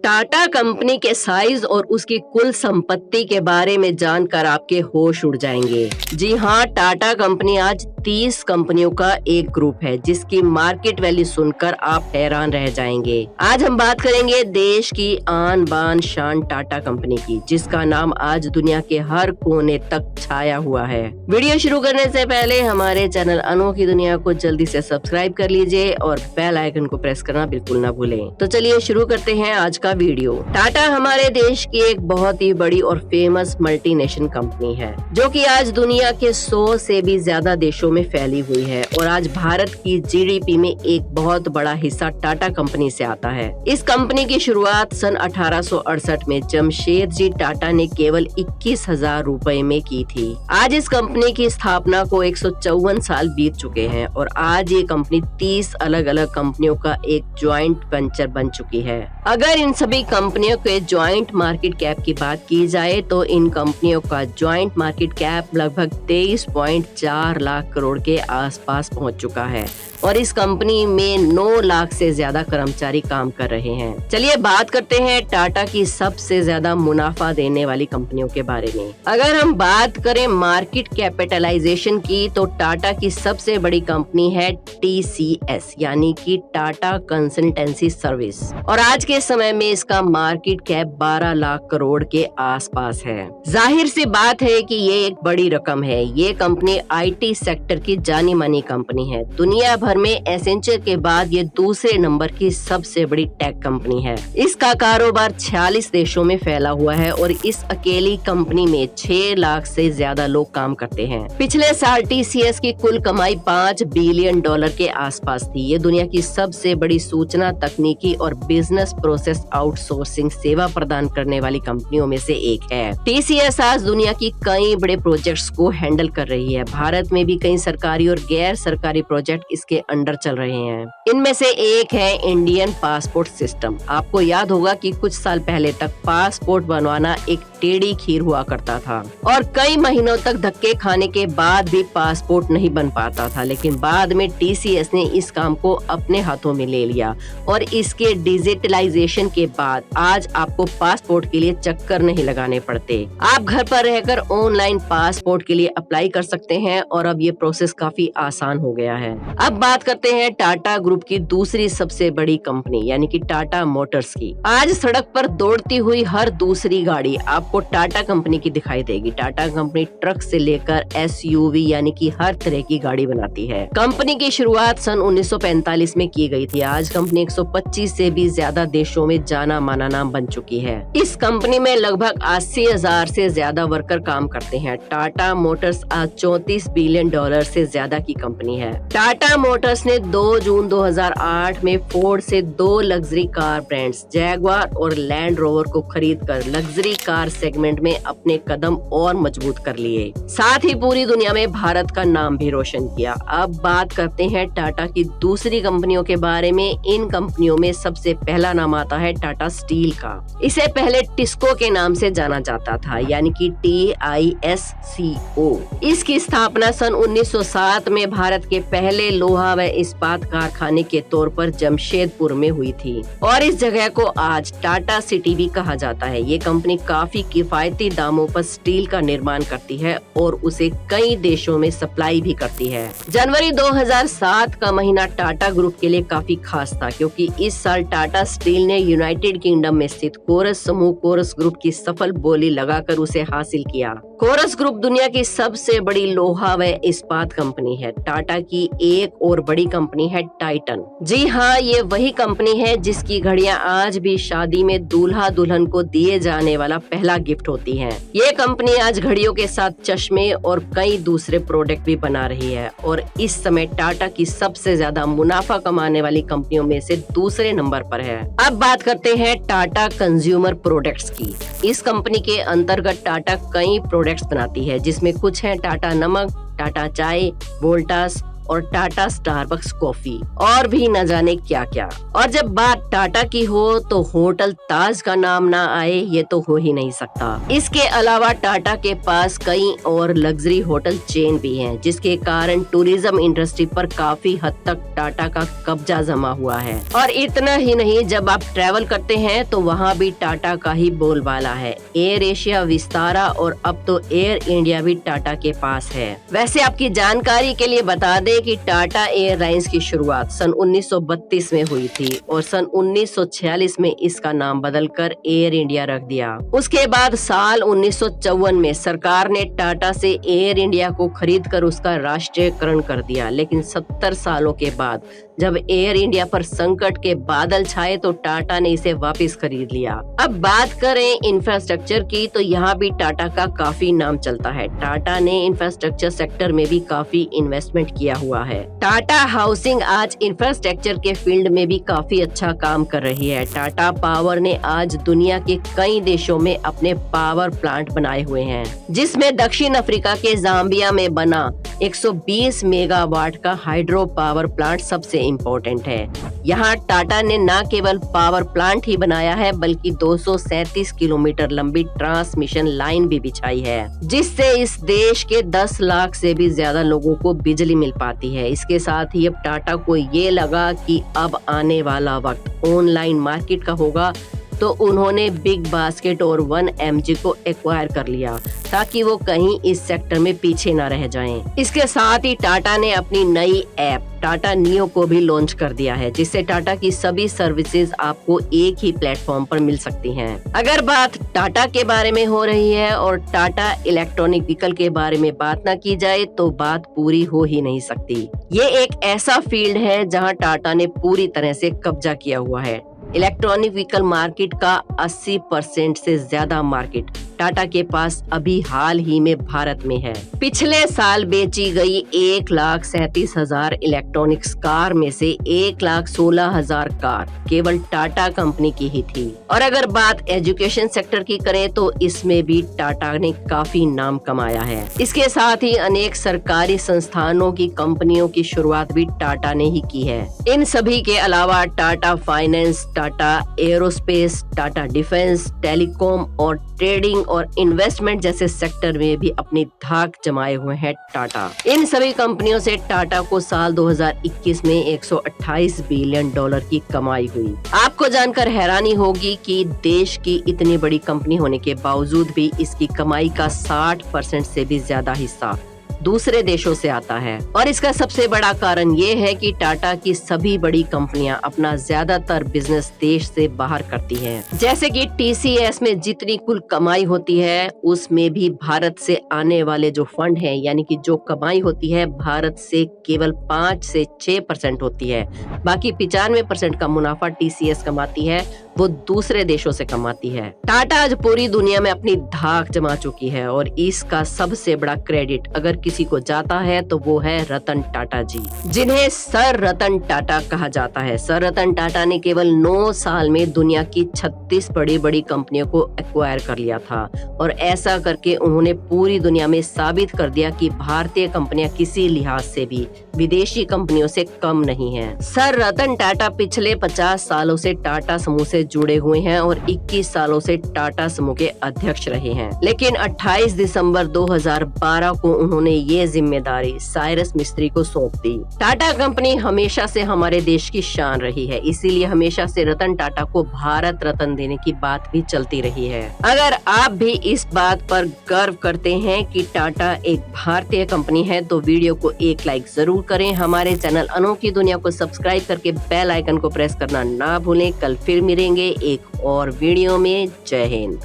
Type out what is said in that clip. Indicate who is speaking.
Speaker 1: Tata company के size और उसकी कुल संपत्ति के बारे में जानकर आपके होश उड़ जाएंगे। जी हाँ, टाटा कंपनी आज 30 कंपनियों का एक ग्रुप है जिसकी मार्केट वैल्यू सुनकर आप हैरान रह जाएंगे। आज हम बात करेंगे देश की आन बान शान टाटा कंपनी की, जिसका नाम आज दुनिया के हर कोने तक छाया हुआ है। वीडियो शुरू करने से पहले हमारे चैनल अनोखी दुनिया को जल्दी से सब्सक्राइब कर लीजिए और बेल आइकन को प्रेस करना बिल्कुल ना भूलें। तो चलिए शुरू करते हैं आज का वीडियो। टाटा हमारे देश की एक बहुत ही बड़ी और फेमस मल्टीनेशनल कंपनी है, जो कि आज दुनिया के 100 से भी ज्यादा देशों में फैली हुई है और आज भारत की जीडीपी में एक बहुत बड़ा हिस्सा टाटा कंपनी से आता है। इस कंपनी की शुरुआत सन 1868 में जमशेदजी टाटा ने केवल 21,000 रुपए में की थी। आज इस कंपनी की स्थापना को 154 साल बीत चुके हैं और आज ये कंपनी 30 अलग अलग कंपनियों का एक ज्वाइंट वेंचर बन चुकी है। अगर इन सभी कंपनियों के ज्वाइंट मार्केट कैप की बात की जाए तो इन कंपनियों का ज्वाइंट मार्केट कैप लगभग 23.4 लाख करोड़ के आसपास पहुंच चुका है और इस कंपनी में 9 लाख से ज्यादा कर्मचारी काम कर रहे हैं। चलिए बात करते हैं टाटा की सबसे ज्यादा मुनाफा देने वाली कंपनियों के बारे में। अगर हम बात करें मार्केट कैपिटलाइजेशन की तो टाटा की सबसे बड़ी कंपनी है TCS यानी कि टाटा कंसल्टेंसी सर्विस और आज के समय में इसका मार्केट कैप 12 लाख करोड़ के आसपास है। जाहिर सी बात है कि ये एक बड़ी रकम है। ये कंपनी IT सेक्टर की जानी मानी कंपनी है। दुनिया भर में एसेंचर के बाद ये दूसरे नंबर की सबसे बड़ी टेक कंपनी है। इसका कारोबार 46 देशों में फैला हुआ है और इस अकेली कंपनी में 6 लाख से ज्यादा लोग काम करते हैं। पिछले साल TCS की कुल कमाई $5 बिलियन के आसपास थी। ये दुनिया की सबसे बड़ी सूचना तकनीकी और बिजनेस प्रोसेस आउटसोर्सिंग सेवा प्रदान करने वाली कंपनियों में से एक है। TCS आज दुनिया की कई बड़े प्रोजेक्ट्स को हैंडल कर रही है। भारत में भी कई सरकारी और गैर सरकारी प्रोजेक्ट इसके अंडर चल रहे हैं। इनमें से एक है इंडियन पासपोर्ट सिस्टम। आपको याद होगा कि कुछ साल पहले तक पासपोर्ट बनवाना एक टेढ़ी खीर हुआ करता था और कई महीनों तक धक्के खाने के बाद भी पासपोर्ट नहीं बन पाता था, लेकिन बाद में TCS ने इस काम को अपने हाथों में ले लिया और इसके डिजिटलाइजेशन के बाद आज आपको पासपोर्ट के लिए चक्कर नहीं लगाने पड़ते। आप घर पर रहकर ऑनलाइन पासपोर्ट के लिए अप्लाई कर सकते हैं और अब ये प्रोसेस काफी आसान हो गया है। अब बात करते हैं टाटा ग्रुप की दूसरी सबसे बड़ी कंपनी यानी कि टाटा मोटर्स की। आज सड़क पर दौड़ती हुई हर दूसरी गाड़ी आपको टाटा कंपनी की दिखाई देगी। टाटा कंपनी ट्रक से लेकर SUV यानी कि हर तरह की गाड़ी बनाती है। कंपनी की शुरुआत सन 1945 में की गई थी। आज कंपनी 125 से भी ज्यादा देशों में जाना माना नाम बन चुकी है। इस कंपनी में लगभग 80,000 से ज्यादा वर्कर काम करते हैं। टाटा मोटर्स आज $34 बिलियन से ज्यादा की कंपनी है। टाटा मोटर्स ने 2 जून 2008 में फोर्ड से 2 लग्जरी कार ब्रांड्स जैगवार और लैंड रोवर को खरीदकर लग्जरी कार सेगमेंट में अपने कदम और मजबूत कर लिए। साथ ही पूरी दुनिया में भारत का नाम भी रोशन किया। अब बात करते हैं टाटा की दूसरी कंपनियों के बारे में। इन कंपनियों में सबसे पहला नाम आता है टाटा स्टील का। इसे पहले टिस्को के नाम से जाना जाता था यानी कि TISCO। इसकी स्थापना सन 1907 में भारत के पहले लोहा व इस्पात कारखाने के तौर पर जमशेदपुर में हुई थी और इस जगह को आज टाटा सिटी भी कहा जाता है। ये कंपनी काफी किफायती दामों पर स्टील का निर्माण करती है और उसे कई देशों में सप्लाई भी करती है। जनवरी 2007 का महीना टाटा ग्रुप के लिए काफी खास था क्योंकि इस साल टाटा स्टील ने यूनाइटेड किंगडम में स्थित कोरस समूह कोरस ग्रुप की सफल बोली लगाकर उसे हासिल किया। कोरस ग्रुप दुनिया की सबसे बड़ी लोहा व इस्पात कंपनी है। टाटा की एक और बड़ी कंपनी है टाइटन। जी हाँ, ये वही कंपनी है जिसकी घड़ियां आज भी शादी में दूल्हा दुल्हन को दिए जाने वाला पहला गिफ्ट होती हैं। ये कंपनी आज घड़ियों के साथ चश्मे और कई दूसरे प्रोडक्ट भी बना रही है और इस समय टाटा की सबसे ज्यादा मुनाफा कमाने वाली कंपनियों में से दूसरे नंबर पर है। अब बात करते हैं टाटा कंज्यूमर प्रोडक्ट्स की। इस कंपनी के अंतर्गत टाटा कई प्रोडक्ट्स बनाती है जिसमें कुछ हैं टाटा नमक, टाटा चाय, वोल्टास, और टाटा स्टारबक्स कॉफी और भी न जाने क्या क्या। और जब बात टाटा की हो तो होटल ताज का नाम ना आए ये तो हो ही नहीं सकता। इसके अलावा टाटा के पास कई और लग्जरी होटल चेन भी हैं, जिसके कारण टूरिज्म इंडस्ट्री पर काफी हद तक टाटा का कब्जा जमा हुआ है। और इतना ही नहीं, जब आप ट्रैवल करते हैं तो वहाँ भी टाटा का ही बोलबाला है। एयर एशिया, विस्तारा और अब तो एयर इंडिया भी टाटा के पास है। वैसे आपकी जानकारी के लिए बता दें कि टाटा एयरलाइंस की शुरुआत सन 1932 में हुई थी और सन 1946 में इसका नाम बदलकर एयर इंडिया रख दिया। उसके बाद साल 1954 में सरकार ने टाटा से एयर इंडिया को खरीदकर उसका राष्ट्रीयकरण कर दिया। लेकिन 70 सालों के बाद जब एयर इंडिया पर संकट के बादल छाए तो टाटा ने इसे वापस खरीद लिया। अब बात करें इंफ्रास्ट्रक्चर की तो यहाँ भी टाटा का काफी नाम चलता है। टाटा ने इंफ्रास्ट्रक्चर सेक्टर में भी काफी इन्वेस्टमेंट किया हुआ है। टाटा हाउसिंग आज इंफ्रास्ट्रक्चर के फील्ड में भी काफी अच्छा काम कर रही है। टाटा पावर ने आज दुनिया के कई देशों में अपने पावर प्लांट बनाए हुए हैं, जिसमें दक्षिण अफ्रीका के जाम्बिया में बना 120 मेगावाट का हाइड्रो पावर प्लांट सबसे इम्पोर्टेंट है। यहाँ टाटा ने न केवल पावर प्लांट ही बनाया है बल्कि 237 किलोमीटर लंबी ट्रांसमिशन लाइन भी बिछाई है, जिससे इस देश के 10 लाख से भी ज्यादा लोगों को बिजली मिल पाती है। इसके साथ ही अब टाटा को ये लगा कि अब आने वाला वक्त ऑनलाइन मार्केट का होगा, तो उन्होंने बिग बास्केट और 1mg को एक्वायर कर लिया ताकि वो कहीं इस सेक्टर में पीछे न रह जाएं। इसके साथ ही टाटा ने अपनी नई ऐप टाटा नियो को भी लॉन्च कर दिया है, जिससे टाटा की सभी सर्विसेज आपको एक ही प्लेटफॉर्म पर मिल सकती हैं। अगर बात टाटा के बारे में हो रही है और टाटा इलेक्ट्रॉनिक व्हीकल के बारे में बात न की जाए तो बात पूरी हो ही नहीं सकती। ये एक ऐसा फील्ड है जहाँ टाटा ने पूरी तरह से कब्जा किया हुआ है। इलेक्ट्रॉनिक व्हीकल मार्केट का 80% से ज्यादा मार्केट टाटा के पास अभी हाल ही में भारत में है। पिछले साल बेची गई 1,37,000 इलेक्ट्रॉनिक्स कार में से 1,16,000 कार केवल टाटा कंपनी की ही थी। और अगर बात एजुकेशन सेक्टर की करें तो इसमें भी टाटा ने काफी नाम कमाया है। इसके साथ ही अनेक सरकारी संस्थानों की कंपनियों की शुरुआत भी टाटा ने ही की है। इन सभी के अलावा Tata finance, Tata aerospace, Tata defence, telecom और ट्रेडिंग और इन्वेस्टमेंट जैसे सेक्टर में भी अपनी धाक जमाए हुए हैं टाटा। इन सभी कंपनियों से टाटा को साल 2021 में 128 बिलियन डॉलर की कमाई हुई। आपको जानकर हैरानी होगी कि देश की इतनी बड़ी कंपनी होने के बावजूद भी इसकी कमाई का 60% से भी ज्यादा हिस्सा दूसरे देशों से आता है। और इसका सबसे बड़ा कारण ये है कि टाटा की सभी बड़ी कंपनियां अपना ज्यादातर बिजनेस देश से बाहर करती हैं। जैसे कि TCS में जितनी कुल कमाई होती है उसमें भी भारत से आने वाले जो फंड हैं, यानी कि जो कमाई होती है भारत से केवल 5 से 6% होती है। बाकी 95% का मुनाफा TCS कमाती है, वो दूसरे देशों से कमाती है। टाटा आज पूरी दुनिया में अपनी धाक जमा चुकी है और इसका सबसे बड़ा क्रेडिट अगर किसी को जाता है तो वो है रतन टाटा जी, जिन्हें सर रतन टाटा कहा जाता है। सर रतन टाटा ने केवल 9 साल में दुनिया की 36 बड़ी बड़ी कंपनियों को एक्वायर कर लिया था और ऐसा करके उन्होंने पूरी दुनिया में साबित कर दिया कि भारतीय कंपनियां किसी लिहाज से भी विदेशी कंपनियों से कम नहीं हैं। सर रतन टाटा पिछले 50 सालों से टाटा समूह से जुड़े हुए हैं और 21 सालों से टाटा समूह के अध्यक्ष रहे हैं। लेकिन 28 दिसंबर 2012 को उन्होंने ये जिम्मेदारी साइरस मिस्त्री को सौंप दी। टाटा कंपनी हमेशा से हमारे देश की शान रही है, इसीलिए हमेशा से रतन टाटा को भारत रत्न देने की बात भी चलती रही है। अगर आप भी इस बात पर गर्व करते हैं कि टाटा एक भारतीय कंपनी है तो वीडियो को एक लाइक जरूर करें। हमारे चैनल अनोखी दुनिया को सब्सक्राइब करके बेल आइकन को प्रेस करना ना भूलें। कल फिर मिलेंगे एक और वीडियो में। जय हिंद।